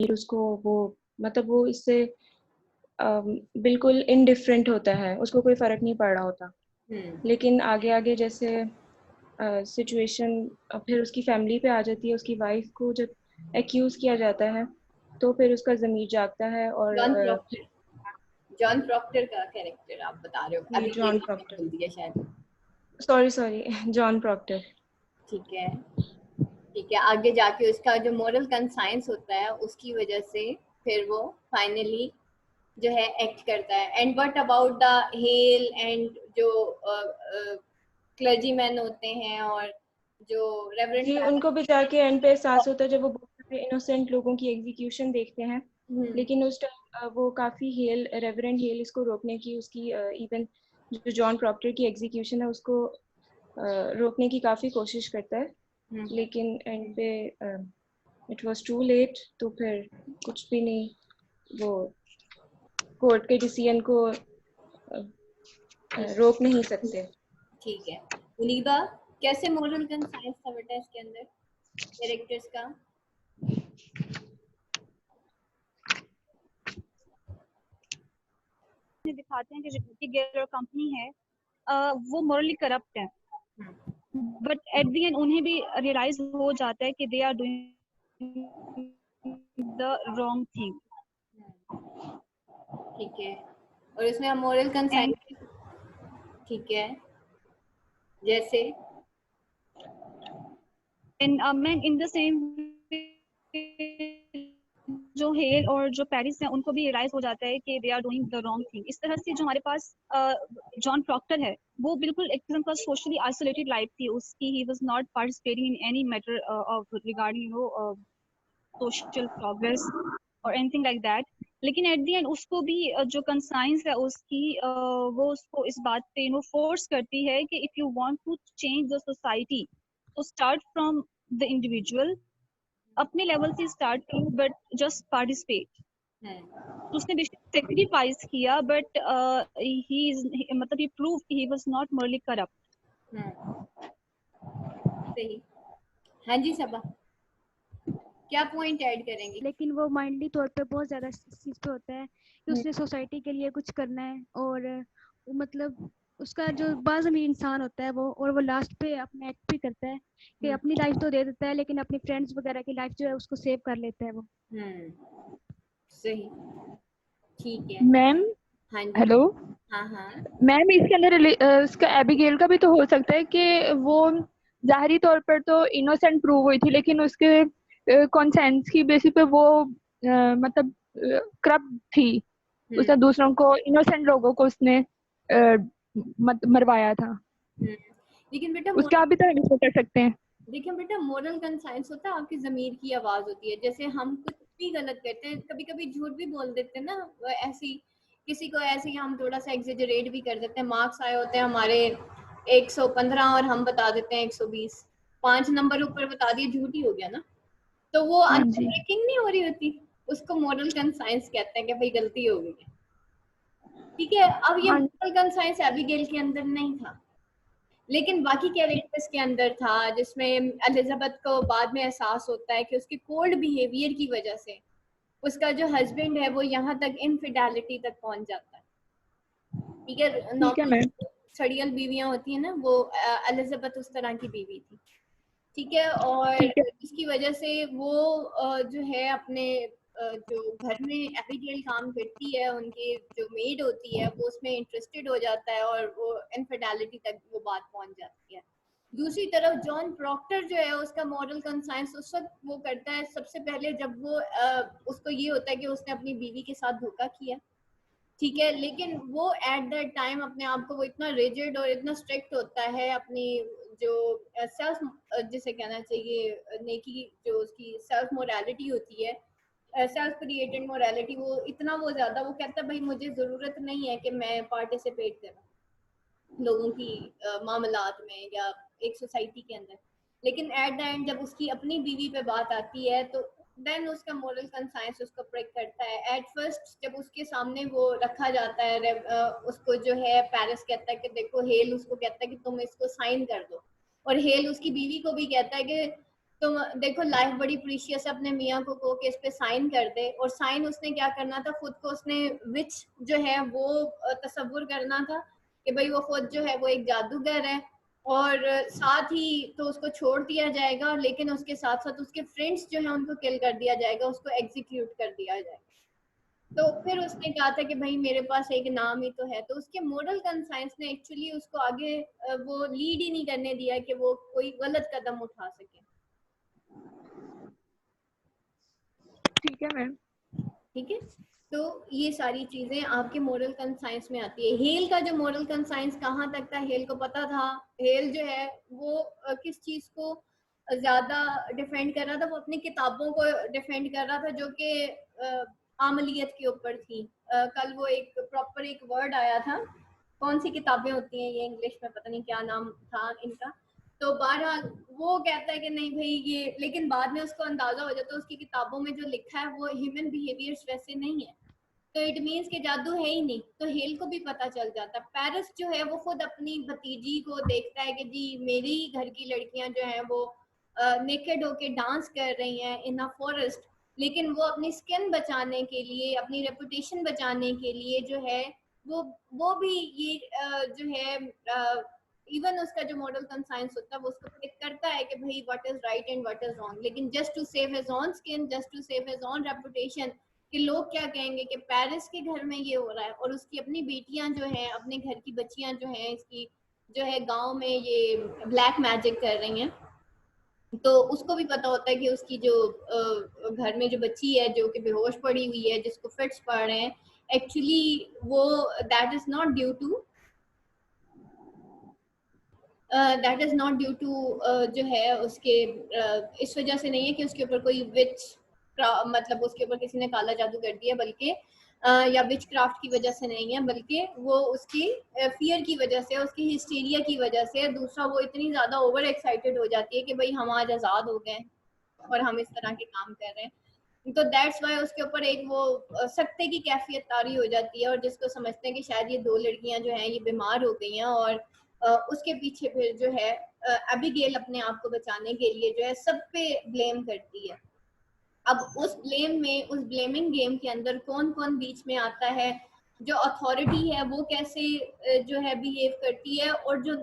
फिर उसको वो मतलब वो इससे बिल्कुल इनडिफरेंट होता है, उसको कोई फ़र्क नहीं पड़ रहा होता। लेकिन आगे-आगे जैसे सिचुएशन फिर उसकी फैमिली पे आ जाती है, उसकी वाइफ़ को जब एक्यूज़ किया जाता है, तो फिर उसका ज़मीर जागता है और जॉन प्रॉक्टर का कैरेक्टर आप बता रहे हो, जी, अभी ये जॉन आपने प्रॉक्टर। बोल दिया शायद। Sorry, John Proctor. ठीक है, ठीक है। आगे जाके उसका जो मॉरल कंसाइंस होता है उसकी वजह से फिर वो फाइनली जो है एक्ट करता है। And what about the hell and जो क्लर्जीमैन होते हैं और जो रेवरेंड जी, उनको भी जाके एंड पे एहसास होता है जब वो बहुत सारे इनोसेंट लोगों की एग्जीक्यूशन देखते हैं। लेकिन उस टाइम वो काफ़ी रेवरेंड हेल इसको रोकने की उसकी इवन जो जॉन प्रॉक्टर की एग्जीक्यूशन है उसको रोकने की काफ़ी कोशिश करता है, लेकिन एंड पे इट वाज टू लेट, तो फिर कुछ भी नहीं, वो कोर्ट के डिसीजन को रोक नहीं सकते। ठीक है। मुनीबा, कैसे मॉरल कंसाइंस था बेटा इसके अंदर कैरेक्टर्स का? दिखाते हैं कि जो गेल और कंपनी है वो मॉरली करप्ट है, बट एट द एंड उन्हें भी रियलाइज हो जाता है कि they are doing the wrong thing. ठीक है। और इसमें हम मॉरल कंसाइंस, ठीक है, जैसे and man in the same जो हेल और जो पेरिस है उनको भी रियलाइज हो जाता है कि they are doing the wrong thing. इस तरह से जो हमारे पास जॉन प्रॉक्टर है वो बिल्कुल एक किस्म का सोशली आइसोलेटेड लाइफ थी उसकी। ही was not participating in any matter of regarding social progress और एनीथिंग लाइक दैट। लेकिन एट द एंड उसको भी जो कंसाइंस है उसकी वो उसको इस बात पे फोर्स करती है कि if you want to change the society तो स्टार्ट फ्रॉम द इंडिविजुअल, अपने लेवल से स्टार्ट करो बट जस्ट पार्टिसिपेट। उसने बेसिकली सेक्रीफाइस किया बट ही मतलब he prove he was not morally corrupt. सही। हाँ जी सबा, क्या पॉइंट ऐड करेंगे? लेकिन वो माइंडली तौर पे बहुत ज़्यादा इस चीज़ पे होता है कि उसने सोसाइटी के लिए कुछ करना है, और वो मतलब उसका जो बाज़मीर इंसान होता है वो लास्ट पे अपना एक्ट भी करता है कि अपनी लाइफ तो दे देता है लेकिन अपनी फ्रेंड्स वगैरह की लाइफ जो है उसको सेव कर लेता है वो। सही, ठीक है। मैम हाँ जी। हेलो हाँ हाँ। मैम, इसके अंदर इसका एबिगेल का भी तो हो सकता है कि वो ज़ाहिरी तौर पर तो इनोसेंट प्रूव हुई थी, लेकिन उसके कॉन्सेंस की बेसिस पे वो मतलब करप्ट थी। उसने दूसरों को, इनोसेंट लोगों को उसने मरवाया था। लेकिन बेटा उसका भी तो इनको कर सकते हैं। देखिए बेटा, मोरल कंसाइंस होता है आपकी जमीर की आवाज होती है। जैसे हम कुछ भी गलत करते हैं, कभी कभी झूठ भी बोल देते हैं ना, ऐसी किसी को ऐसे ही हम थोड़ा सा एग्जेजरेट भी कर देते हैं। मार्क्स आए होते हैं हमारे 115 और हम बता देते हैं 120, 5 नंबर ऊपर बता दिए, झूठ ही हो गया ना। तो वो हाँ अंडर जी, ब्रेकिंग नहीं हो रही होती, उसको मोरल कंसाइंस कहते हैं कि भाई गलती हो गई है। ठीक है। अब ये हाँ मोरल कंसाइंस एबिगेल के अंदर नहीं था, लेकिन बाकी कैरेक्टर्स के अंदर था, जिसमें एलिजाबेथ को बाद में एहसास होता है कि उसके कोल्ड बिहेवियर की वजह से उसका जो हस्बैंड है वो यहाँ तक इनफिडेलिटी तक पहुंच जाता है। ठीक है। ठीक है नॉर्मल मैम। सड़ियल बीवियां होती है ना, वो एलिजाबेथ उस तरह की बीवी थी। ठीक है। और ठीक है, इसकी वजह से वो जो है अपने जो घर में एबिगेल काम करती है, उनकी जो मेड होती है, वो उसमें इंटरेस्टेड हो जाता है और वो इनफिडेलिटी तक वो बात पहुंच जाती है। दूसरी तरफ जॉन प्रॉक्टर जो है, उसका मॉरल कंसाइंस उस वक्त वो करता है सबसे पहले जब वो उसको ये होता है कि उसने अपनी बीवी के साथ धोखा किया। ठीक है। लेकिन वो एट दैट टाइम अपने आप को वो इतना रिजिड और इतना स्ट्रिक्ट होता है अपनी जो सेल्फ, जिसे कहना चाहिए नेकी, जो उसकी सेल्फ मोरालिटी होती है, सेल्फ क्रिएटेड मोरालिटी, वो इतना वो ज्यादा वो कहता है भाई मुझे जरूरत नहीं है कि मैं पार्टिसिपेट करूं लोगों की मामलात में या एक सोसाइटी के अंदर। लेकिन एट द एंड जब उसकी अपनी बीवी पे बात आती है तो देन उसका मॉरल कंसाइंस उसको प्रिक करता है। एट फर्स्ट जब उसके सामने वो रखा जाता है, उसको जो है पेरिस कहता है कि देखो, हेल उसको कहता है कि तुम इसको साइन कर दो, और हेल उसकी बीवी को भी कहता है कि तो देखो लाइफ बड़ी प्रीशियस है, अपने मियाँ को कहो कि इस पे साइन कर दे, और साइन उसने क्या करना था, खुद को उसने विच जो है वो तसव्वुर करना था कि भाई वो खुद जो है वो एक जादूगर है, और साथ ही तो उसको छोड़ दिया जाएगा, लेकिन उसके साथ साथ उसके फ्रेंड्स जो है उनको किल कर दिया जाएगा, उसको एग्जीक्यूट कर दिया जाएगा। तो फिर उसने कहा था कि भाई मेरे पास एक नाम ही तो है, तो उसके मोरल कंसाइंस ने एक्चुअली उसको आगे वो लीड ही नहीं करने दिया कि वो कोई गलत कदम उठा सके। ठीक है मैम। ठीक है, तो ये सारी चीजें आपके मोरल कंसाइंस में आती है। हेल का जो मोरल कंसाइंस कहाँ तक था, हेल को पता था, हेल जो है वो किस चीज को ज्यादा डिफेंड कर रहा था, वो अपनी किताबों को डिफेंड कर रहा था जो कि आमलियत के ऊपर थी। कल वो एक प्रॉपर एक वर्ड आया था, कौन सी किताबें होती हैं ये इंग्लिश में, पता नहीं क्या नाम था इनका, तो बहरहाल वो कहता है कि नहीं भाई ये, लेकिन बाद में उसको अंदाजा हो जाता है उसकी किताबों में जो लिखा है वो ह्यूमन बिहेवियर्स वैसे नहीं है, तो इट मीन्स कि जादू है ही नहीं। तो हेल को भी पता चल जाता है। पेरिस जो है वो खुद अपनी भतीजी को देखता है कि जी मेरी घर की लड़कियां जो है वो नेकेड होके डांस कर रही हैं इन अ फॉरेस्ट, लेकिन वो अपनी स्किन बचाने के लिए, अपनी रेपुटेशन बचाने के लिए जो है वो भी ये जो है इवन उसका जो मॉडल कंसाइंस होता है वो उसको प्रेडिक्ट करता है कि भाई what is right and what is wrong, लेकिन just to save his own skin, just to save his own reputation, कि लोग क्या कहेंगे कि पेरिस के घर में ये हो रहा है, और उसकी अपनी बेटियां जो हैं, अपने घर की बच्चियां जो हैं, इसकी जो है गांव में ये ब्लैक मैजिक कर रही हैं, तो उसको भी पता होता है कि उसकी जो घर में जो बच्ची है जो कि बेहोश पड़ी हुई है, जिसको फिट्स पड़ रहे हैं, एक्चुअली वो that is not due to जो है उसके इस वजह से नहीं है कि उसके ऊपर कोई विच, मतलब उसके ऊपर किसी ने काला जादू कर दिया, बल्कि या विच क्राफ्ट की वजह से नहीं है, बल्कि वो उसकी फियर की वजह से, उसकी हिस्टीरिया की वजह से। दूसरा, वो इतनी ज्यादा ओवर एक्साइटेड हो जाती है कि भाई हम आज आजाद हो गए और हम इस तरह के काम कर रहे हैं, तो दैट्स वाई उसके ऊपर एक वो सख्ते की कैफियत तारी हो जाती है, और जिसको समझते हैं कि शायद ये दो लड़कियां जो हैं ये बीमार हो गई हैं, और उसके पीछे फिर जो है एबिगेल अपने आप को बचाने के लिए जो है सब पे ब्लेम करती है। अब उस ब्लेम में, उस ब्लेमिंग गेम के अंदर कौन कौन बीच में आता है, जो अथॉरिटी है वो कैसे जो है बिहेव करती है, और जो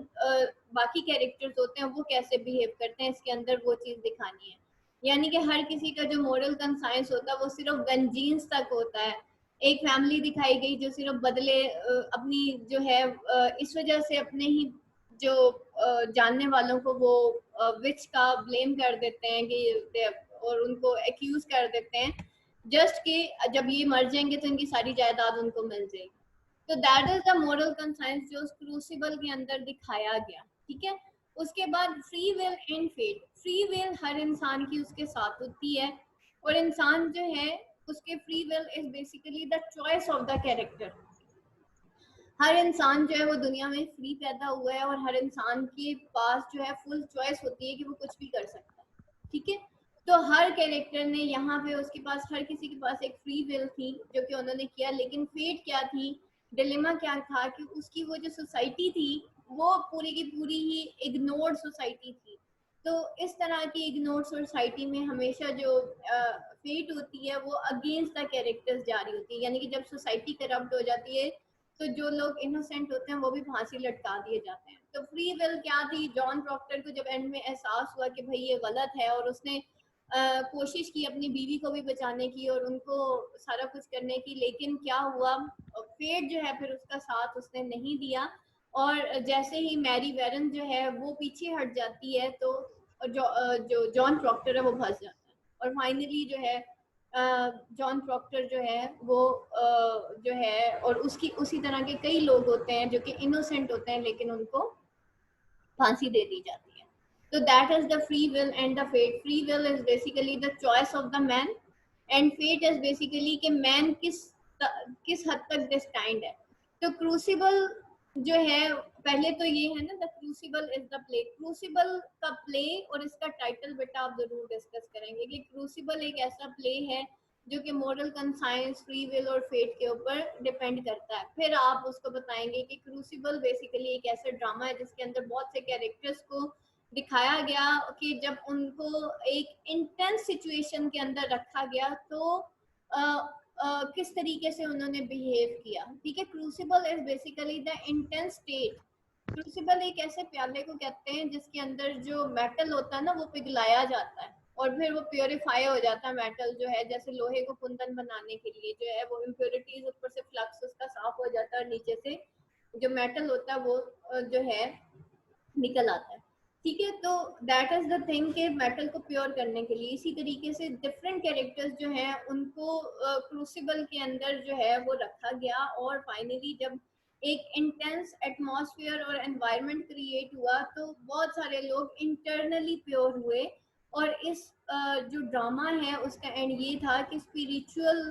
बाकी कैरेक्टर्स होते हैं वो कैसे बिहेव करते हैं, इसके अंदर वो चीज दिखानी है। यानी कि हर किसी का जो मॉरल कंसाइंस होता है वो सिर्फ वेंजीन्स तक होता है। एक फैमिली दिखाई गई जो सिर्फ बदले अपनी जो है इस वजह से अपने ही जो जानने वालों को वो विच का ब्लेम कर देते हैं कि, और उनको एक्यूज कर देते हैं जस्ट कि जब ये मर जाएंगे तो इनकी सारी जायदाद उनको मिल जाएगी। तो that is the moral conscience जो उस क्रूसिबल के अंदर दिखाया गया। ठीक है, उसके बाद free will and fate. Free will हर इंसान की उसके साथ होती है, और इंसान जो है उसके free will is basically the choice of the character. हर इंसान जो है वो दुनिया में फ्री पैदा हुआ है, और हर इंसान के पास जो है फुल चॉइस होती है कि वो कुछ भी कर सकता है। ठीक है, तो हर कैरेक्टर ने यहाँ पे उसके पास, हर किसी के पास एक फ्री विल थी जो कि उन्होंने किया, लेकिन फेट क्या थी, डिलेमा क्या था कि उसकी वो जो सोसाइटी थी वो पूरी की पूरी ही इग्नोर्ड सोसाइटी थी। तो इस तरह की इग्नोर्ड सोसाइटी में हमेशा जो फेट होती है वो अगेंस्ट द कैरेक्टर्स जारी होती है, यानी कि जब सोसाइटी करप्ट हो जाती है तो जो लोग इनोसेंट होते हैं वो भी फांसी लटका दिए जाते हैं। तो फ्री विल क्या थी, जॉन प्रॉक्टर को जब एंड में एहसास हुआ कि भाई ये गलत है, और उसने कोशिश की अपनी बीवी को भी बचाने की और उनको सारा कुछ करने की, लेकिन क्या हुआ, फेट जो है फिर उसका साथ उसने नहीं दिया, और जैसे ही मैरी वेरन जो है वो पीछे हट जाती है तो जो जॉन प्रॉक्टर है वो फंस जाता है, और फाइनली जो है जॉन प्रॉक्टर जो है वो जो है, और उसकी उसी तरह के कई लोग होते हैं जो कि इनोसेंट होते हैं लेकिन उनको फांसी दे दी जाती है। तो that is the free will and the fate. Free will is basically the choice of the man, and fate is basically कि मैन किस हद तक डिस्टाइंड है। तो क्रूसिबल जो है, पहले तो ये है ना, the crucible is the play. Crucible का प्ले और इसका टाइटल बेटा आप जरूर डिस्कस करेंगे कि क्रूसिबल एक ऐसा प्ले है जो कि मॉरल कंसाइंस, फ्री विल और फेट के ऊपर डिपेंड करता है। फिर आप उसको बताएंगे कि क्रूसिबल बेसिकली एक ऐसा ड्रामा है जिसके अंदर बहुत से कैरेक्टर्स को दिखाया गया कि जब उनको एक इंटेंस सिचुएशन के अंदर रखा गया तो किस तरीके से उन्होंने बिहेव किया। ठीक है, crucible is basically the intense state. Crucible एक ऐसे प्याले को कहते हैं जिसके अंदर जो मेटल होता है ना वो पिघलाया जाता है और फिर वो प्योरीफाई हो जाता है। मेटल जो है जैसे लोहे को कुंदन बनाने के लिए जो है वो इम्प्योरिटीज ऊपर से फ्लक्स उसका साफ हो जाता है और नीचे से जो मेटल होता है वो जो है निकल आता है। ठीक है, तो दैट इज द थिंग के मेटल को प्योर करने के लिए इसी तरीके से डिफरेंट कैरेक्टर्स जो हैं उनको क्रूसिबल के अंदर जो है वो रखा गया और फाइनली जब एक इंटेंस एटमॉस्फेयर और एनवायरनमेंट क्रिएट हुआ तो बहुत सारे लोग इंटरनली प्योर हुए। और इस जो ड्रामा है उसका एंड ये था कि स्पिरिचुअल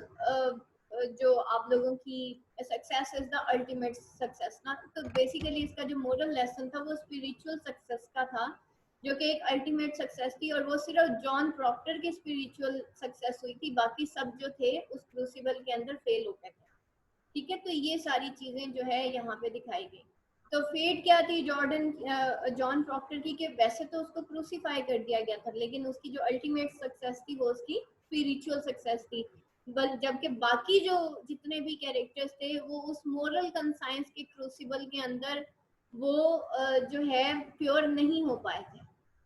जो आप लोगों की success is the ultimate success ना, तो बेसिकली इसका जो मोरल लेसन था वो स्पिरिचुअल सक्सेस का था जो कि एक अल्टीमेट सक्सेस थी और वो सिर्फ जॉन प्रॉक्टर की स्पिरिचुअल सक्सेस हुई थी, बाकी सब जो थे उस क्रूसिबल के अंदर फेल हो गए थे। ठीक है, तो ये सारी चीजें जो है यहाँ पे दिखाई गई। तो फेट क्या थी जॉन प्रॉक्टर की कि वैसे तो उसको क्रूसीफाई कर दिया गया था लेकिन उसकी जो अल्टीमेट सक्सेस थी वो उसकी स्पिरिचुअल सक्सेस थी। जबकि बाकी जो जितने भी कैरेक्टर्स थे वो उस मोरल कंसाइंस के क्रूसिबल के अंदर वो जो है प्योर नहीं हो पाए थे,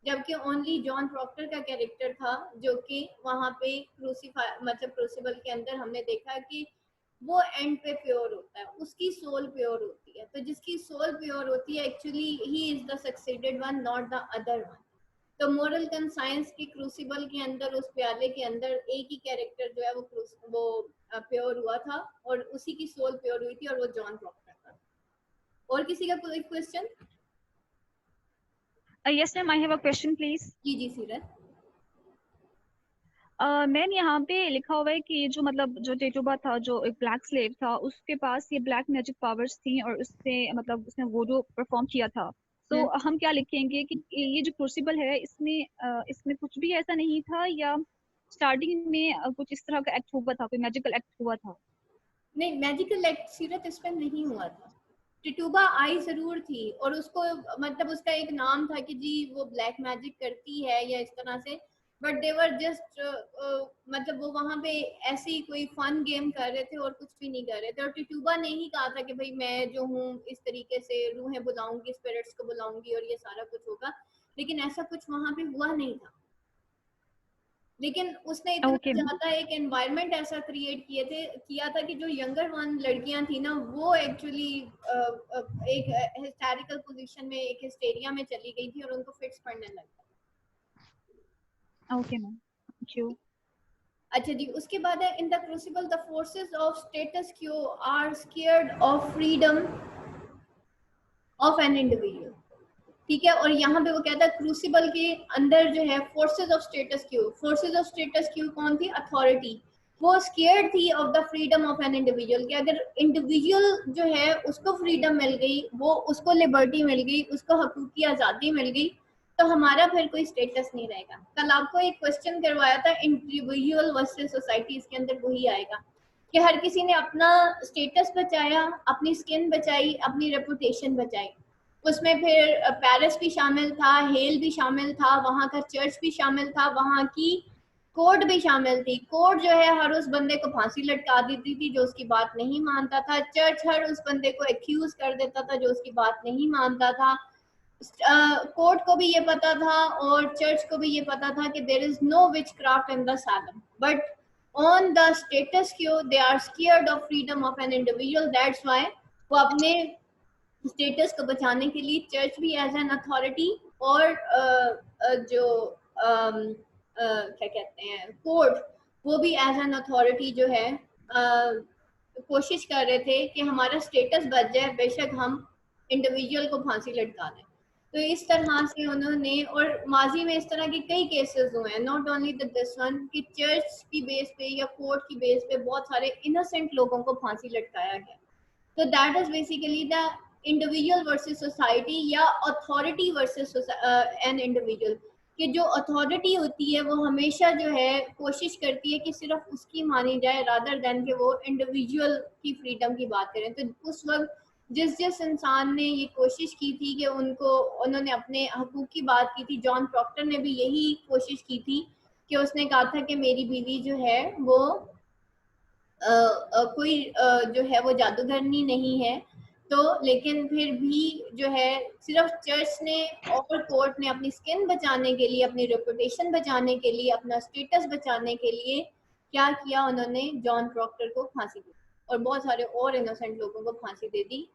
जबकि ओनली जॉन प्रॉक्टर का कैरेक्टर था जो कि वहां पे क्रूसीफाई मतलब क्रूसिबल के अंदर हमने देखा कि वो एंड पे प्योर होता है, उसकी सोल प्योर होती है। तो जिसकी सोल प्योर होती है actually he is the succeeded one not the other one. तो मोरल कंसाइंस के क्रूसिबल के अंदर उस प्याले के अंदर एक ही कैरेक्टर जो है वो प्योर हुआ था और उसी की सोल प्योर हुई थी और वो जॉन प्रॉक्टर था। और किसी का कोई question? Yes ma'am, I have a question please. जी सीरत। मैम यहाँ पे लिखा हुआ है कि जो मतलब जो टेटुबा था जो एक ब्लैक स्लेव था उसके पास ये ब्लैक मैजिक पावर्स थी और उससे मतलब उसने वोडू परफॉर्म किया था। तो हम क्या लिखेंगे कि ये जो क्रूसिबल है इसमें कुछ भी ऐसा नहीं था या स्टार्टिंग में कुछ इस तरह का एक्ट हुआ था, कोई मैजिकल एक्ट हुआ था? नहीं, मैजिकल एक्ट सीरत इसमें नहीं हुआ था। टिटुबा आई जरूर थी और उसको मतलब उसका एक नाम था कि जी वो ब्लैक मैजिक करती है या इस तरह से, बट दे वर जस्ट मतलब वो वहां पे ऐसे ही कोई फन गेम कर रहे थे और कुछ भी नहीं कर रहे थे। और टिटुबा ने ही कहा था कि भाई मैं जो हूँ इस तरीके से रूहें बुलाऊंगी, स्पिरिट्स को बुलाऊंगी और ये सारा कुछ होगा, लेकिन ऐसा कुछ वहां पे हुआ नहीं था। लेकिन उसने इतना ज्यादा एक एनवायरनमेंट ऐसा क्रिएट किया था कि जो यंगर वन लड़कियां थी ना वो एक्चुअली एक हिस्टेरिकल पोजीशन में एक हिस्टेरिया में चली गई थी और उनको फिट्स पड़ने लगा। Okay ma'am, thank you. अच्छा जी, उसके बाद है in the crucible the forces of status Q R scared of freedom of an individual. ठीक है, और यहाँ पे वो कहता है क्रूसिबल के अंदर जो है फोर्सेस ऑफ स्टेटस क्यू कौन थी? अथॉरिटी। वो स्केयर्ड थी of the freedom of an individual कि अगर इंडिविजुअल जो है उसको फ्रीडम मिल गई, वो उसको लिबर्टी मिल गई, उसको हकूकी आज़ादी मिल गई, तो हमारा फिर कोई स्टेटस नहीं रहेगा। कल आपको एक क्वेश्चन करवाया था इंडिविजुअल वर्सेस सोसाइटी, इसके अंदर वही आएगा कि हर किसी ने अपना स्टेटस बचाया, अपनी स्किन बचाई, अपनी रेपुटेशन बचाई। उसमें फिर पेरिस भी शामिल था, हेल भी शामिल था, वहाँ का चर्च भी शामिल था, वहाँ की कोर्ट भी शामिल थी। कोर्ट जो है हर उस बंदे को फांसी लटका देती थी जो उसकी बात नहीं मानता था। चर्च हर उस बंदे को एक्यूज कर देता था जो उसकी बात नहीं मानता था। कोर्ट को भी ये पता था और चर्च को भी ये पता था कि there is no witchcraft in the Salem, but on the status quo they are scared of freedom of an individual. That's why वो अपने स्टेटस को बचाने के लिए चर्च भी एज एन अथॉरिटी और जो क्या कहते हैं कोर्ट, वो भी एज एन अथॉरिटी जो है कोशिश कर रहे थे कि हमारा स्टेटस बच जाए, बेशक हम इंडिविजुअल को फांसी लटका दें। तो इस तरह से उन्होंने, और माजी में इस तरह के कई केसेस हुए हैं, नॉट ओनली दिस वन, कि चर्च की बेस पे या कोर्ट की बेस पे बहुत सारे इनोसेंट लोगों को फांसी लटकाया गया। तो that is basically the individual versus society या अथॉरिटी वर्सेस एन इंडिविजुअल। कि जो अथॉरिटी होती है वो हमेशा जो है कोशिश करती है कि सिर्फ उसकी मानी जाए रादर देन कि वो इंडिविजुअल की फ्रीडम की बात करें। तो उस वक्त जिस इंसान ने ये कोशिश की थी कि उन्होंने अपने हकूक़ की बात की थी, जॉन प्रॉक्टर ने भी यही कोशिश की थी कि उसने कहा था कि मेरी बीवी जो है वो कोई जो है वो जादूगरनी नहीं है, तो लेकिन फिर भी जो है सिर्फ चर्च ने और कोर्ट ने अपनी स्किन बचाने के लिए, अपनी रेपुटेशन बचाने के लिए, अपना स्टेटस बचाने के लिए क्या किया, उन्होंने जॉन प्रॉक्टर को फांसी दी और बहुत सारे और इनोसेंट लोगों को फांसी दे दी।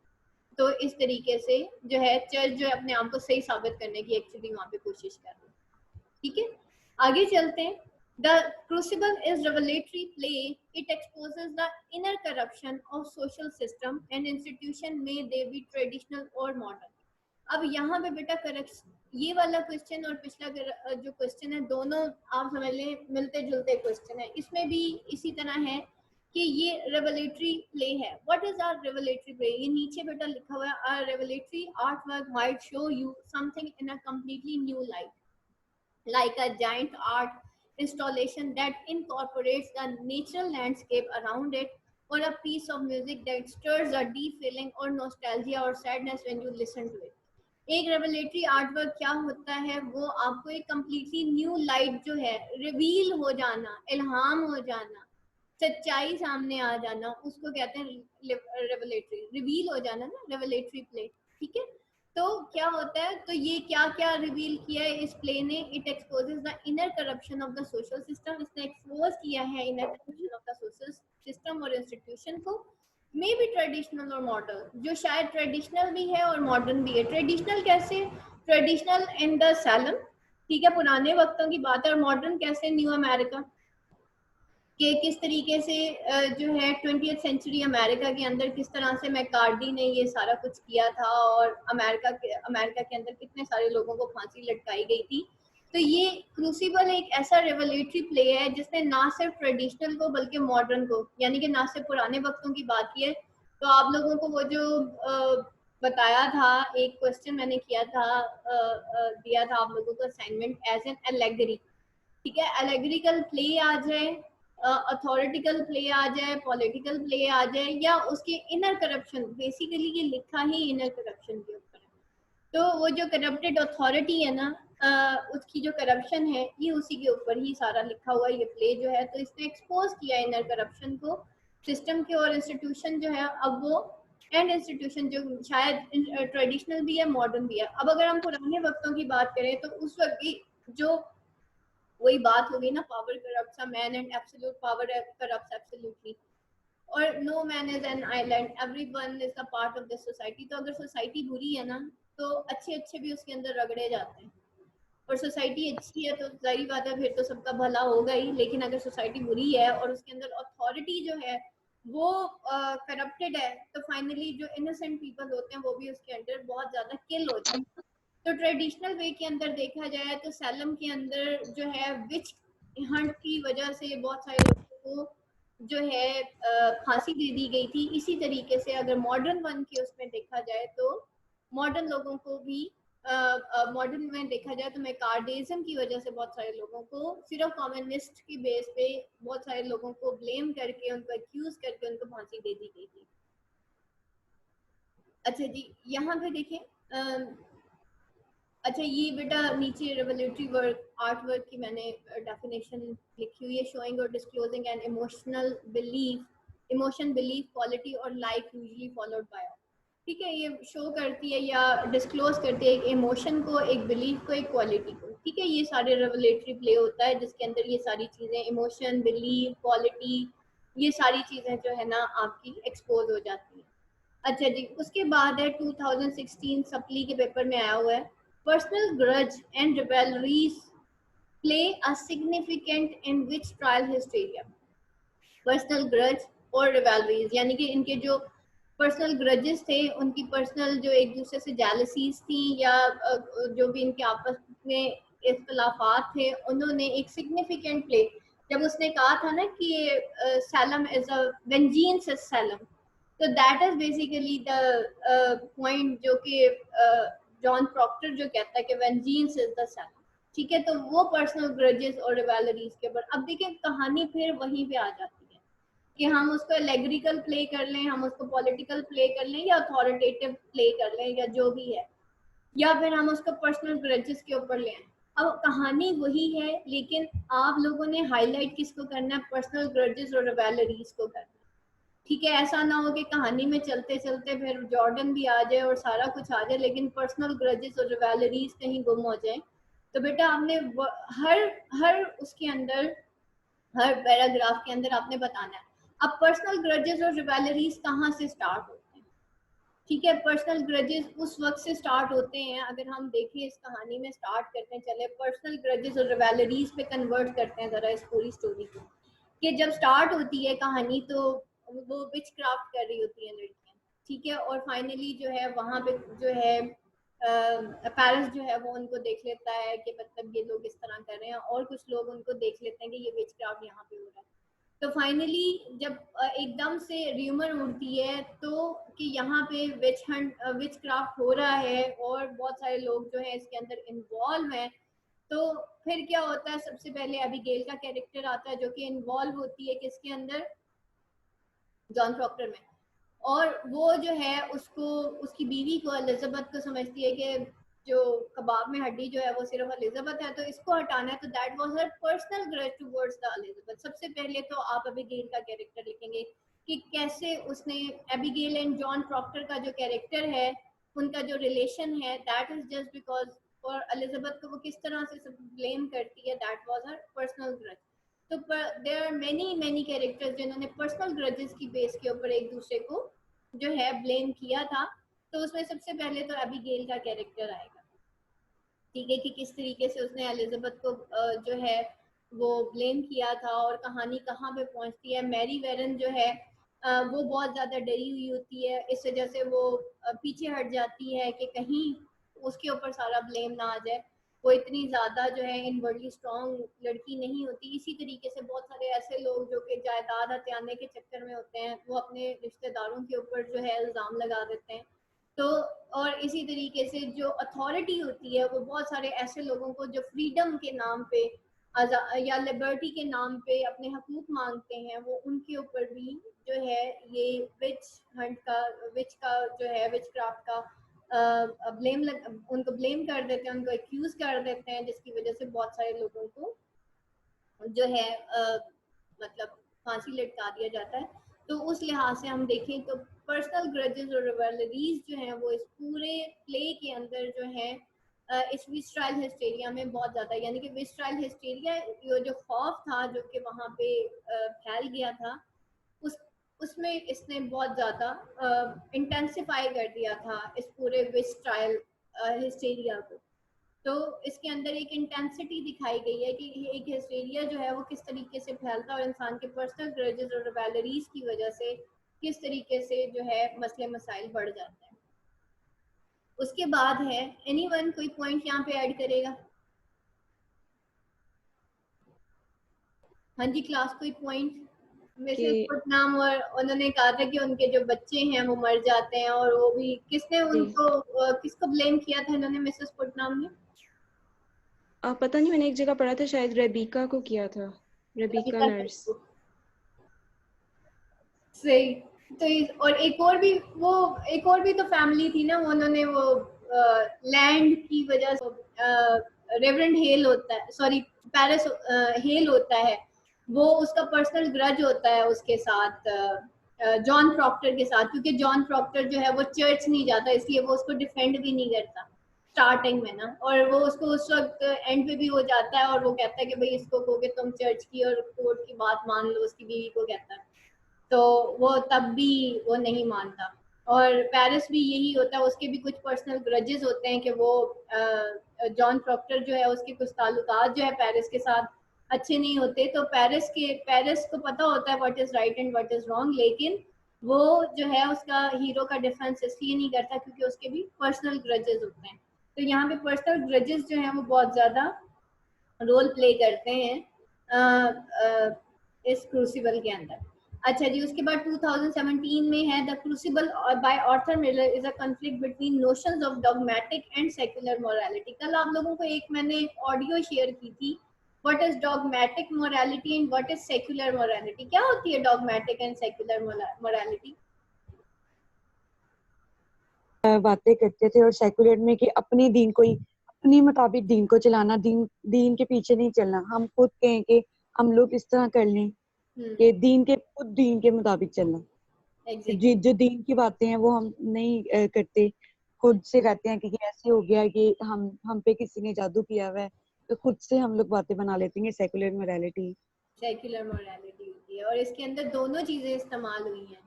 तो इस तरीके से जो है चर्च जो है अपने आप को सही साबित करने की एक्चुअली वहाँ पे कोशिश कर रही है। ठीक है, आगे चलते हैं। The crucible is revelatory play. It exposes the inner corruption of social system and institution, may they be traditional or modern. अब यहाँ पे बेटा करेक्शन, ये वाला क्वेश्चन और पिछला जो क्वेश्चन है दोनों आप समझ लें मिलते जुलते क्वेश्चन है। इसमें भी इसी तरह है कि ये रेवलेटरी प्ले है। What is our revelatory play? ये नीचे बेटा लिखा हुआ है, our revelatory art work might show you something in a completely new light, like a giant art installation that incorporates the natural landscape around it, or a piece of music that stirs a deep feeling or nostalgia or sadness when you listen to it. एक revelatory art work क्या होता है? वो आपको एक completely new light जो है, reveal हो जाना, इल्हाम हो जाना, सच्चाई सामने आ जाना, उसको कहते हैं रेवलेटरी, रिवील हो जाना ना, रेवलेटरी प्ले। ठीक है, तो क्या होता है, तो ये क्या क्या रिवील किया है इस प्ले ने? It exposes the inner corruption of the social system. इसने एक्सपोज किया है inner corruption of the social system और इंस्टीट्यूशन को, मे बी ट्रेडिशनल और मॉडर्न, जो शायद ट्रेडिशनल भी है और मॉडर्न भी है। ट्रेडिशनल कैसे? ट्रेडिशनल इन द सैलम, ठीक है, पुराने वक्तों की बात है। और मॉडर्न कैसे? न्यू अमेरिका कि किस तरीके से जो है 20th सेंचुरी अमेरिका के अंदर किस तरह से मैकार्डी ने ये सारा कुछ किया था, और अमेरिका के अंदर कितने सारे लोगों को फांसी लटकाई गई थी। तो ये क्रूसिबल एक ऐसा रेवलेटरी प्ले है जिसने ना सिर्फ ट्रेडिशनल को बल्कि मॉडर्न को, यानी कि ना सिर्फ पुराने वक्तों की बात की है। तो आप लोगों को वो जो बताया था, एक क्वेश्चन मैंने किया था, दिया था आप लोगों को असाइनमेंट, एज एन एलेगरी। ठीक है, एलेगरिकल प्ले आ जाए, अथॉरिटिकल प्ले आ जाए, पॉलिटिकल प्ले आ जाए, या उसके इनर करप्शन, बेसिकली ये लिखा ही इनर करप्शन के ऊपर है। तो वो जो करप्टेड अथॉरिटी है ना, उसकी जो करप्शन है ये उसी के ऊपर ही सारा लिखा हुआ ये प्ले जो है। तो इसने एक्सपोज किया इनर करप्शन को सिस्टम के, और इंस्टीट्यूशन जो है अब वो एंड इंस्टीट्यूशन जो शायद ट्रेडिशनल भी है, मॉडर्न भी है। अब अगर हम पुराने वक्तों की बात करें तो उस वक्त की जो वही बात हो गई ना, power corrupts a man and absolute power corrupts absolutely, और no man is an island, everyone is a part of this society. तो अगर सोसाइटी बुरी है ना तो अच्छे भी उसके अंदर रगड़े जाते हैं, और सोसाइटी अच्छी है तो जाहिर बात है फिर तो सबका भला होगा ही। लेकिन अगर सोसाइटी बुरी है और उसके अंदर अथॉरिटी जो है वो करप्टेड है, तो फाइनली जो इनोसेंट पीपल होते हैं वो भी उसके अंदर बहुत ज्यादा किल हो जाते हैं। तो ट्रेडिशनल वे के अंदर देखा जाए तो सैलम के अंदर जो है विच हंट की वजह से बहुत सारे लोगों को जो है फांसी दे दी गई थी। इसी तरीके से अगर मॉडर्न वन के उसमें देखा जाए तो मॉडर्न लोगों को भी मॉडर्न में देखा जाए तो मैकार्डिज्म की वजह से बहुत सारे लोगों को सिर्फ कम्युनिस्ट की बेस पे बहुत सारे लोगों को ब्लेम करके, उनको एक्यूज करके उनको फांसी दे दी गई थी। अच्छा जी, यहाँ पे देखें, अच्छा ये बेटा नीचे रेवोल्यूटरी वर्क आर्ट वर्क की मैंने डेफिनेशन लिखी हुई है, शोइंग और disclosing an emotion belief quality और लाइक यूजुअली फॉलोड बाय। ठीक है, ये शो करती है या डिस्क्लोज करती है एक इमोशन को, एक बिलीफ को, एक क्वालिटी को। ठीक है, ये सारे रेवोल्यूटरी प्ले होता है जिसके अंदर ये सारी चीज़ें, इमोशन, बिलीफ, क्वालिटी, ये सारी चीज़ें जो है ना आपकी एक्सपोज हो जाती हैं। अच्छा जी, उसके बाद है 2016 सप्ली के पेपर में आया हुआ है, personal grudge and rivalries play a significant in which trial hysteria. Personal grudge और rivalries यानी कि इनके जो पर्सनल ग्रजेस थे, उनकी पर्सनल जो एक दूसरे से जेलसीज थी या जो भी इनके आपस में इख्तलाफात थे, उन्होंने एक सिग्निफिकेंट प्ले, जब उसने कहा था ना कि Salem is a vengeance is Salem, तो that is basically the point जो कि जॉन प्रॉक्टर जो कहता है कि वेंजीनेंस इज द सैलम। ठीक है, तो वो पर्सनल ग्रजेस और रिवेलरीज के ऊपर। अब देखिए कहानी फिर वहीं पे आ जाती है कि हम उसको एलेग्रिकल प्ले कर लें, हम उसको पॉलिटिकल प्ले कर लें या अथॉरिटेटिव प्ले कर लें या जो भी है, या फिर हम उसको पर्सनल ग्रजेस के ऊपर ले आए। अब कहानी वही है, लेकिन आप लोगों ने हाईलाइट किसको करना है, पर्सनल ग्रजेस और रिवेलरीज को करना है। ठीक है, ऐसा ना हो कि कहानी में चलते चलते फिर जॉर्डन भी आ जाए और सारा कुछ आ जाए, लेकिन पर्सनल ग्रजेस और रिवेलरीज कहीं गुम हो जाए। तो बेटा आपने हर उसके अंदर, हर पैराग्राफ के अंदर आपने बताना है। अब पर्सनल ग्रजेस और रिवेलरीज कहाँ से स्टार्ट होते हैं? ठीक है, पर्सनल ग्रजेस उस वक्त से स्टार्ट होते हैं, अगर हम देखें इस कहानी में स्टार्ट करते हैं, चले पर्सनल ग्रजेस और रिवेलरीज पे कन्वर्ट करते हैं जरा इस पूरी स्टोरी को, कि जब स्टार्ट होती है कहानी तो वो विच क्राफ्ट कर रही होती है लड़कियां, ठीक है, और फाइनली जो है वहां पे जो है पेरिस जो है वो उनको देख लेता है कि मतलब ये लोग इस तरह कर रहे हैं, और कुछ लोग उनको देख लेते हैं कि ये विच क्राफ्ट यहाँ पे हो रहा है। तो फाइनली जब एकदम से र्यूमर उड़ती है तो कि यहाँ पे विच क्राफ्ट हो रहा है और बहुत सारे लोग जो है इसके अंदर इन्वॉल्व हैं, तो फिर क्या होता है, सबसे पहले अबीगेल का कैरेक्टर आता है जो कि इन्वॉल्व होती है किसके अंदर, जॉन प्रॉक्टर में, और वो जो है उसको, उसकी बीवी को, एलिजाबेथ को समझती है कि जो कबाब में हड्डी जो है वो सिर्फ एलिजाबेथ है, तो इसको हटाना है। तो that was her personal grudge towards the Elizabeth. सबसे पहले तो आप एबिगेल का कैरेक्टर लिखेंगे कि कैसे उसने, एबिगेल एंड जॉन प्रॉक्टर का जो कैरेक्टर है, उनका जो रिलेशन है, दैट इज जस्ट बिकॉज, और एलिजाबेथ को वो किस तरह से ब्लेम करती है, that was her personal grudge. तो देयर आर मेनी कैरेक्टर्स जिन्होंने पर्सनल ग्रजेस की बेस के ऊपर एक दूसरे को जो है ब्लेम किया था। तो उसमें सबसे पहले तो एबिगेल का कैरेक्टर आएगा, ठीक है, कि किस तरीके से उसने एलिजाबेथ को जो है वो ब्लेम किया था, और कहानी कहाँ पे पहुंचती है। मैरी वेरन जो है वो बहुत ज़्यादा डरी हुई होती है, इस वजह से वो पीछे हट जाती है कि कहीं उसके ऊपर सारा ब्लेम ना आ जाए। वो इतनी ज़्यादा जो है इनवर्डली स्ट्रॉन्ग लड़की नहीं होती। इसी तरीके से बहुत सारे ऐसे लोग जो कि जायदाद हथियाने के चक्कर में होते हैं, वो अपने रिश्तेदारों के ऊपर जो है इल्ज़ाम लगा देते हैं। तो और इसी तरीके से जो अथॉरिटी होती है वो बहुत सारे ऐसे लोगों को जो फ्रीडम के नाम पे या लिबर्टी के नाम पे अपने हकूक मांगते हैं, वो उनके ऊपर भी जो है ये विच का जो है विच क्राफ्ट का उनको ब्लेम कर देते हैं, उनको एक्यूज कर देते हैं, जिसकी वजह से बहुत सारे लोगों को जो है मतलब फांसी लटका दिया जाता है। तो उस लिहाज से हम देखें तो पर्सनल ग्रजेस और रिवेलरीज जो हैं वो इस पूरे प्ले के अंदर जो है इस विस्ट्राइल हिस्टेरिया में बहुत ज़्यादा, यानी कि विस्ट्राइल हिस्टेरिया जो खौफ था जो कि वहाँ पे फैल गया था, उसमें इसने बहुत ज़्यादा इंटेंसिफाई कर दिया था इस पूरे विस्ट्राइल हिस्टेरिया को। तो इसके अंदर एक इंटेंसिटी दिखाई गई है कि एक हिस्टेरिया जो है वो किस तरीके से फैलता है और इंसान के पर्सनल ग्रजेस और रिवेलरीज की वजह से किस तरीके से जो है मसले मसाइल बढ़ जाते हैं। उसके बाद है एनीवन कोई पॉइंट यहाँ पे ऐड करेगा? हाँ जी क्लास, कोई पॉइंट? मिसेस पुटनाम, और उन्होंने कहा था कि उनके जो बच्चे हैं वो मर जाते हैं, और वो भी किसने उनको किसको ब्लेम किया था इन्होंने, मिसेस पुटनाम ने? पता नहीं, मैंने एक जगह पढ़ा था शायद रेबिका को किया था, रेबिका नर्स। सही। तो और एक और भी तो फैमिली थी ना, उन्होंने वो लैंड की वजह से रेवरेंड हेल होता है, सॉरी पेरिस हेल होता है, वो उसका पर्सनल ग्रज होता है उसके साथ, जॉन प्रॉक्टर के साथ, क्योंकि जॉन प्रॉक्टर जो है वो चर्च नहीं जाता, इसलिए वो उसको डिफेंड भी नहीं करता स्टार्टिंग में ना, और वो उसको उस वक्त एंड पे भी हो जाता है, और वो कहता है कि भाई इसको कहो कि तुम चर्च की और कोर्ट की बात मान लो, उसकी बीवी को कहता है, तो वो तब भी वो नहीं मानता। और पेरिस भी यही होता है, उसके भी कुछ पर्सनल ग्रजेस होते हैं कि वो जॉन प्रॉक्टर जो है उसके कुछ ताल्लुकात जो है पेरिस के साथ अच्छे नहीं होते, तो पेरिस को पता होता है what is right and what is wrong, लेकिन वो जो है उसका हीरो का डिफेंस इसलिए नहीं करता क्योंकि उसके भी पर्सनल ग्रजेस होते हैं। तो यहाँ पे पर्सनल ग्रजेस जो हैं वो बहुत ज़्यादा रोल प्ले करते हैं इस क्रूसिबल के अंदर। अच्छा जी, उसके बाद 2017 में है the crucible bye Arthur Miller is a conflict between notions of dogmatic and secular morality. कल आप लोगों को एक मैंने ऑडियो शेयर की थी What is dogmatic morality and what is secular morality? क्या होती है dogmatic and secular morality? बातें करते थे, और सेकुलर में कि अपनी दीन को ही अपनी मुताबिक दीन को चलाना, दीन के पीछे नहीं चलना। हम खुद कहें कि हम लोग इस तरह कर लें कि खुद दीन के मुताबिक चलना। जो दीन की बातें हैं वो हम नहीं करते, खुद से कहते हैं कि ऐसे हो गया कि हम पे किसी ने जादू किया हुआ है, तो खुद से हम लोग बातें बना लेते हैं। सेकुलर मोरालिटी होती है, और इसके अंदर दोनों चीजें इस्तेमाल हुई हैं।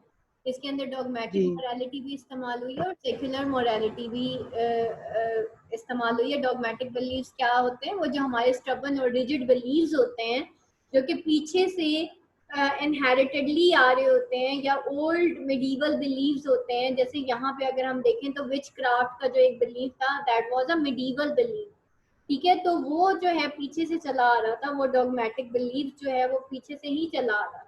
इसके अंदर डॉगमेटिक मोरालिटी भी इस्तेमाल हुई है और सेक्युलर मोरालिटी भी इस्तेमाल हुई है। डॉगमेटिक बिलीव्स क्या होते हैं? वो जो हमारे स्टबर्न और रिजिड बिलीव्स होते हैं, जो कि पीछे से इनहेरिटेडली आ रहे होते हैं, या ओल्ड मिडीवल बिलीव्स होते हैं। जैसे यहाँ पे अगर हम देखें तो विच क्राफ्ट का जो एक बिलीव था, that was a medieval believe. ठीक है, तो वो जो है पीछे से चला आ रहा था, वो डॉगमेटिक बिलीव जो है वो पीछे से ही चला आ रहा था।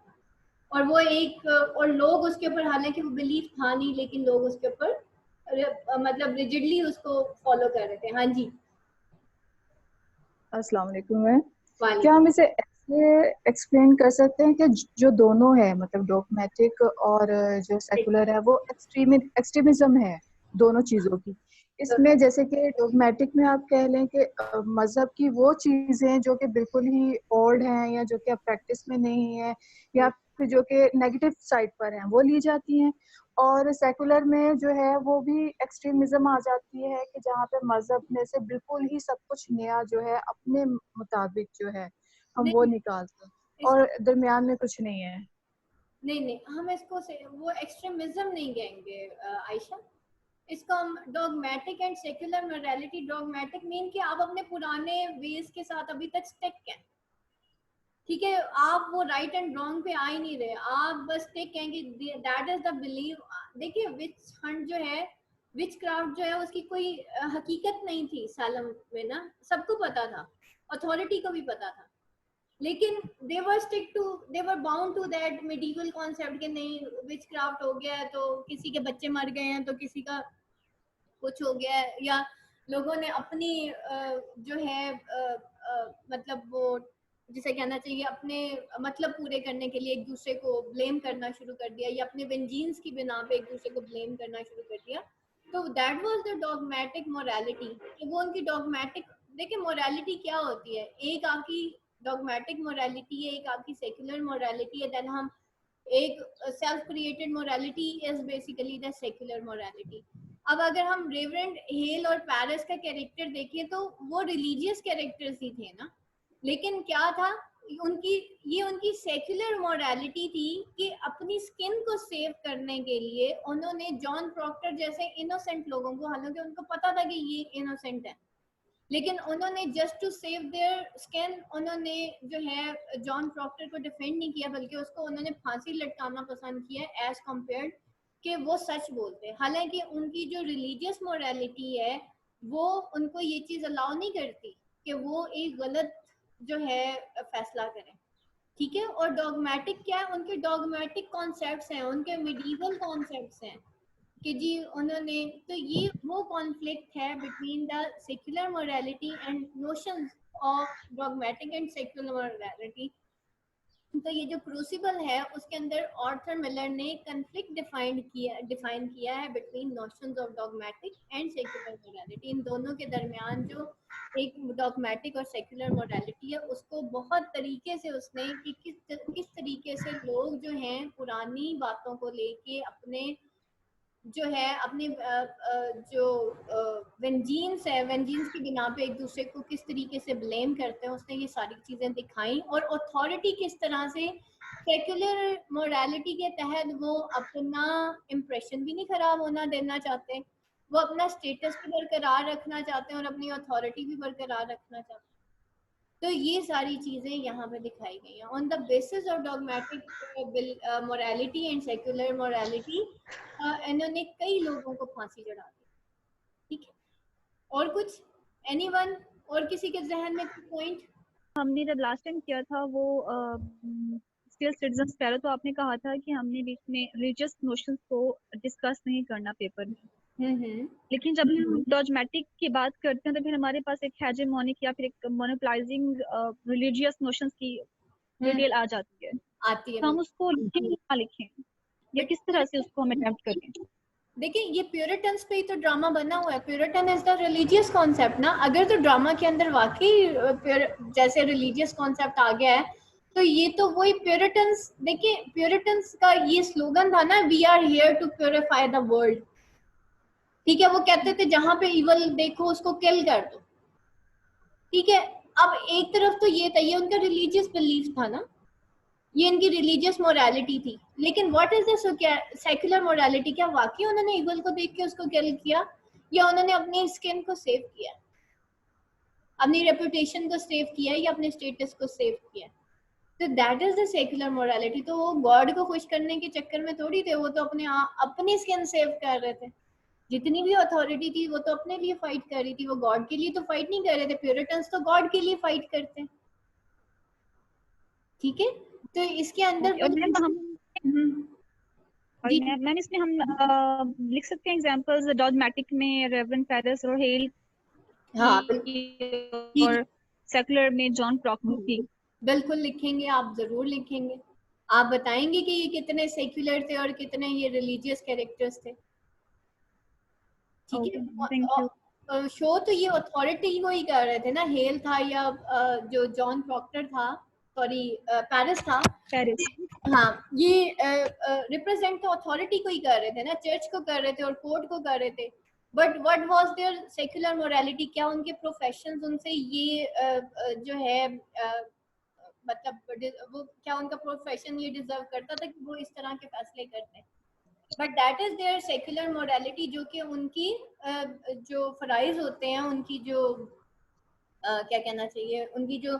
और वो एक, और लोग उसके ऊपर, हालांकि वो बिलीव था नहीं, लेकिन लोग उसके ऊपर मतलब रिजिडली उसको फॉलो कर रहे थे। हाँ जी, अस्सलाम वालेकुम मैम। क्या हम इसे ऐसे एक्सप्लेन कर सकते हैं कि जो दोनों है, मतलब डॉगमेटिक और जो सेकुलर है, वो एक्सट्रीमिज्म है दोनों चीजों की। इसमें जैसे कि डॉगमेटिक में आप कह लें कि मजहब की वो चीजें जो कि बिल्कुल ही ओल्ड हैं, या जो कि अब प्रैक्टिस में नहीं है, या फिर जो कि नेगेटिव साइड पर हैं, वो ली जाती हैं। और सेकुलर में जो है वो भी एक्सट्रीमिज्म आ जाती है कि जहाँ पे मजहब में से बिल्कुल ही सब कुछ नया जो है अपने मुताबिक जो है हम वो निकालते हैं, और दरमियान में कुछ नहीं है। नहीं, हम इसको वो एक्सट्रीमिज्म नहीं कहेंगे आयशा। इसको हम dogmatic and secular morality, dogmatic mean कि आप अपने पुराने वेज के साथ अभी तक स्टिक हैं। ठीक है, आप वो राइट एंड रॉन्ग पे आ ही नहीं रहे, आप बस स्टिक हैं कि दैट इज द बिलीव। देखिए विच हंट जो है, विच क्राफ्ट जो है, उसकी कोई हकीकत नहीं थी सालम में ना, सबको पता था, अथॉरिटी को भी पता था, लेकिन they were bound to that medieval concept कि नहीं, विच क्राफ्ट हो गया है तो किसी के बच्चे मर गए हैं तो किसी का कुछ हो गया है, या लोगों ने अपनी जो है मतलब वो जिसे कहना चाहिए अपने मतलब पूरे करने के लिए एक दूसरे को ब्लेम करना शुरू कर दिया, या अपने वेंजीन्स की बिना पे एक दूसरे को ब्लेम करना शुरू कर दिया। तो that was the dogmatic morality, कि वो उनकी डॉगमेटिक। देखिए मोरालिटी क्या होती है, एक आपकी डॉगमेटिक मोरालिटी है, एक आपकी सेक्युलर मोरालिटी है, देन हम एक self created morality is basically the secular morality. अब अगर हम रेवरेंड हेल और पैरिस का कैरेक्टर देखें तो वो रिलीजियस कैरेक्टर्स ही थे ना, लेकिन क्या था उनकी सेक्युलर मोरालिटी थी कि अपनी स्किन को सेव करने के लिए उन्होंने जॉन प्रॉक्टर जैसे इनोसेंट लोगों को, हालांकि उनको पता था कि ये इनोसेंट है, लेकिन उन्होंने just to save their skin, उन्होंने जो है जॉन प्रॉक्टर को डिफेंड नहीं किया, बल्कि उसको उन्होंने फांसी लटकाना पसंद किया एज कम्पेयर्ड कि वो सच बोलते हैं। हालांकि उनकी जो रिलीजियस मोरालिटी है वो उनको ये चीज़ अलाउ नहीं करती कि वो एक गलत जो है फैसला करें। ठीक है, और डॉगमेटिक क्या है, उनके डॉगमेटिक कॉन्सेप्ट्स हैं, उनके मिडीवल कॉन्सेप्ट्स हैं कि जी उन्होंने, तो ये वो कॉन्फ्लिक्ट है between the secular morality and notions of dogmatic and secular morality. तो ये जो क्रूसिबल है उसके अंदर आर्थर मिलर ने कॉन्फ्लिक्ट डिफाइन किया है between notions of dogmatic and secular morality. इन दोनों के दरमियान जो एक डॉगमेटिक और सेक्युलर मोरालिटी है उसको बहुत तरीके से उसने कि किस तरीके से लोग जो हैं पुरानी बातों को लेके अपने जो है अपने जो वेंजीन्स है, वेंजीन्स की बिना पे एक दूसरे को किस तरीके से ब्लेम करते हैं, उसने ये सारी चीज़ें दिखाई। और अथॉरिटी किस तरह से सेक्युलर मोरालिटी के तहत वो अपना इम्प्रेशन भी नहीं खराब होना देना चाहते, वो अपना स्टेटस भी बरकरार रखना चाहते हैं और अपनी अथॉरिटी भी बरकरार रखना चाहते हैं। तो ये सारी चीज़ें यहाँ पे दिखाई गई हैं। On the basis of dogmatic morality and secular morality इन्होंने कई लोगों को फांसी चढ़ा दी। ठीक है, और कुछ एनीवन, और किसी के जहन में कोई पॉइंट? हमने जब लास्ट टाइम किया था वो स्टिल सिटीजन पैरा, तो आपने कहा था कि हमने बीच में रिलीजियस नोशंस को डिस्कस नहीं करना पेपर में, लेकिन जब हम डॉगमेटिक की बात करते हैं तो फिर हमारे पास एक हेजेमोनिक या फिर एक मोनोपोलाइजिंग रिलीजियस नोशंस की डिटेल आ जाती है। तो हम उसको लिखें या लिखें, या किस तरह से उसको हम अटेम्प्ट करें? देखिए ये प्यूरिटन्स पे ही तो ड्रामा बना हुआ है। Puritan is the religious concept ना। अगर तो ड्रामा के अंदर वाकई जैसे रिलीजियस कॉन्सेप्ट आ गया है तो ये तो वही प्यूरिटन्स। देखिए प्यूरिटन्स का ये स्लोगन था ना, we are here to purify the world. ठीक है, वो कहते थे जहां पे इवल देखो उसको किल कर दो। ठीक है, अब एक तरफ तो ये था, ये उनका रिलीजियस बिलीफ था ना, ये इनकी रिलीजियस मोरालिटी थी। लेकिन what is this secular morality? क्या वाकई उन्होंने इवल को देख के उसको किल किया, या उन्होंने अपनी स्किन को सेव किया, अपनी रेपुटेशन को सेव किया, या अपने स्टेटस को सेव किया? तो that is the secular morality. तो वो गॉड को खुश करने के चक्कर में थोड़ी थे, वो तो अपनी स्किन सेव कर रहे थे। जितनी भी अथॉरिटी थी वो तो अपने लिए फाइट कर रही थी, वो गॉड के लिए तो फाइट नहीं कर रहे थे। प्यूरिटन्स तो गॉड के लिए फाइट करते हैं। ठीक है, तो इसके अंदर मैम इसमें हम लिख सकते हैं एग्जांपल्स डॉगमेटिक में रेवरेंड पेरिस और हेल, हाँ, और सेकुलर में जॉन प्रॉक्टर की। बिल्कुल लिखेंगे, आप जरूर लिखेंगे। आप बताएंगे कि ये कितने सेक्युलर थे और कितने ये रिलीजियस कैरेक्टर्स थे। ठीक है, शो तो ये अथॉरिटी को ही कर रहे थे ना, हेल था या जो जॉन प्रॉक्टर था, सॉरी पेरिस था, पेरिस, हाँ, ये रिप्रेजेंट तो अथॉरिटी को ही कर रहे थे ना, चर्च को कर रहे थे और कोर्ट को कर रहे थे। But what was their secular morality? क्या उनके प्रोफेशंस उनसे ये जो है मतलब वो क्या उनका प्रोफेशन ये डिजर्व करता था कि वो इस तरह के फैसले करते हैं? But that is their secular morality, जो कि उनकी जो फराइज होते हैं, उनकी जो क्या कहना चाहिए, उनकी जो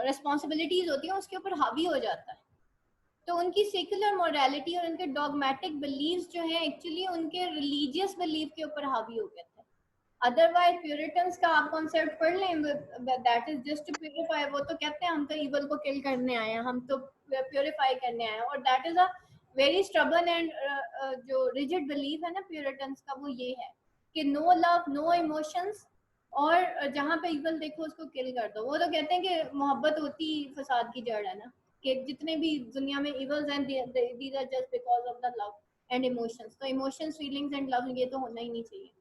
रिस्पॉन्सिबिलिटीज होती हैं उसके ऊपर हावी हो जाता है। तो उनकी सेक्युलर मोरालिटी और उनके डॉगमेटिक बिलीव्स जो हैं एक्चुअली उनके रिलीजियस बिलीफ के ऊपर हावी हो गए थे। अदरवाइज प्यूरिटन्स का आप कॉन्सेप्ट पढ़ लें, that is just to purify. वो तो कहते हैं हम तो इवल को किल करने आए हैं, हम तो प्यूरिफाई करने आए हैं। और that is a very stubborn and जो रिजिड बिलीफ है ना प्यूरिटन्स का, वो ये है कि नो लव, नो इमोशंस, और जहाँ पे इवल देखो उसको किल कर दो। वो तो कहते हैं कि मोहब्बत होती फसाद की जड़ है ना, कि जितने भी दुनिया में इवल्स हैं these are just because of the love and emotions. तो इमोशंस, फीलिंग्स एंड लव ये तो होना ही नहीं चाहिए।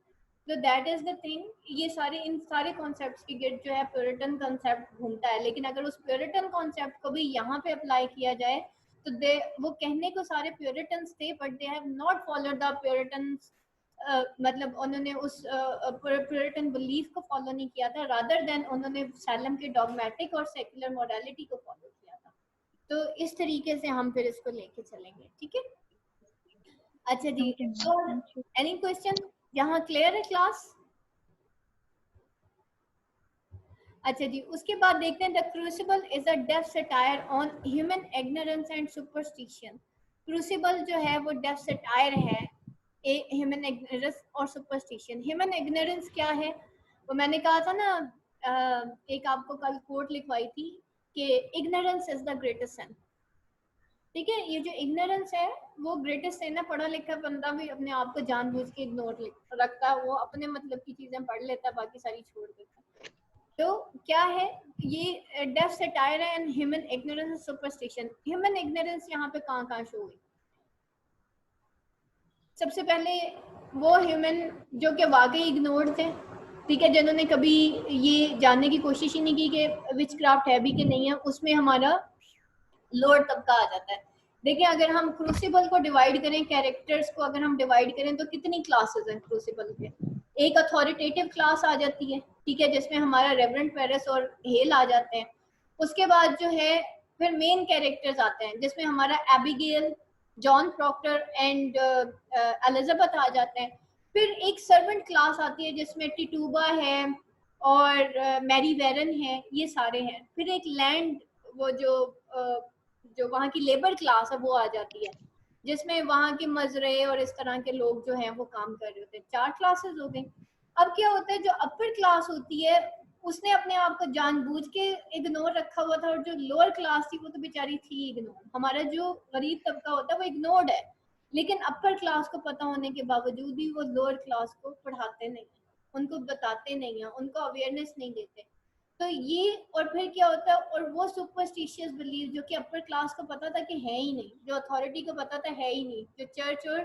तो दैट इज द थिंग। ये सारे इन सारे कॉन्सेप्ट्स की गिट जो है प्यूरिटन कॉन्सेप्ट घूमता है। लेकिन अगर उस प्यूरिटन कॉन्सेप्ट को भी यहाँ पे अप्लाई किया जाए तो दे वो कहने को सारे प्यूरिटन्स थे, but they have not followed the Puritans. मतलब उन्होंने उस प्यूरिटन बिलीफ को फॉलो नहीं किया था, रादर देन उन्होंने सैलम के डॉगमेटिक और सेक्युलर मोरालिटी को फॉलो किया था। तो इस तरीके से हम फिर इसको लेके चलेंगे। ठीक है, अच्छा जी, तो एनी क्वेश्चन यहाँ क्लियर है क्लास? अच्छा जी, उसके बाद देखते हैं the crucible is a deaf satire on human ignorance and superstition. Crucible जो है वो डेफ सटायर है ह्यूमन इग्नोरेंस और सुपरस्टिशन। ह्यूमन इग्नोरेंस क्या है? वो मैंने कहा था ना, एक आपको कल कोट लिखवाई थी कि इग्नोरेंस इज द ग्रेटेस्ट सिन। ठीक है, ये जो इग्नोरेंस है वो ग्रेटेस्ट सिन है। पढ़ा लिखा बंदा भी अपने आप को जानबूझ के इग्नोर रखता है, वो अपने मतलब की चीजें पढ़ लेता है, बाकी सारी छोड़ देता है। तो क्या है ये deaf satire and human ignorance and superstition. Human ignorance यहाँ पे कहाँ शो हुई? सबसे पहले वो ह्यूमन जो कि वाकई इग्नोर्ड थे, ठीक है, जिन्होंने कभी ये जानने की कोशिश ही नहीं की कि विच क्राफ्ट है भी कि नहीं है, उसमें हमारा लोअर तबका आ जाता है। देखिए अगर हम क्रूसिबल को डिवाइड करें, कैरेक्टर्स को अगर हम डिवाइड करें तो कितनी क्लासेस हैं क्रूसिबल के? एक अथॉरिटेटिव क्लास आ जाती है, ठीक है, जिसमें हमारा रेवरेंड पेरिस और हेल आ जाते हैं। उसके बाद जो है फिर मेन कैरेक्टर्स आते हैं जिसमें हमारा Abigail, John Proctor and Elizabeth आ जाते हैं। फिर एक सर्वेंट क्लास आती है जिसमें टिटूबा है और मैरी वेरन है, ये सारे हैं। फिर एक लैंड वो जो वहाँ की लेबर क्लास है वो आ जाती है, जिसमें वहाँ के मजरे और इस तरह के लोग जो हैं वो काम कर रहे होते हैं। 4 क्लासेस हो गई। अब क्या होता है, जो अपर क्लास होती है उसने अपने आप को जानबूझ के इग्नोर रखा हुआ था, और जो लोअर क्लास थी वो तो बेचारी थी इग्नोर। हमारा जो गरीब तबका होता है वो इग्नोर्ड है, लेकिन अपर क्लास को पता होने के बावजूद भी वो लोअर क्लास को पढ़ाते नहीं हैं, उनको बताते नहीं हैं, उनको अवेयरनेस नहीं देते। तो ये और फिर क्या होता है, और वो सुपरस्टिशियस बिलीव जो कि अपर क्लास को पता था कि है ही नहीं, जो अथॉरिटी को पता था है ही नहीं, जो चर्च और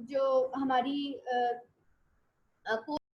जो हमारी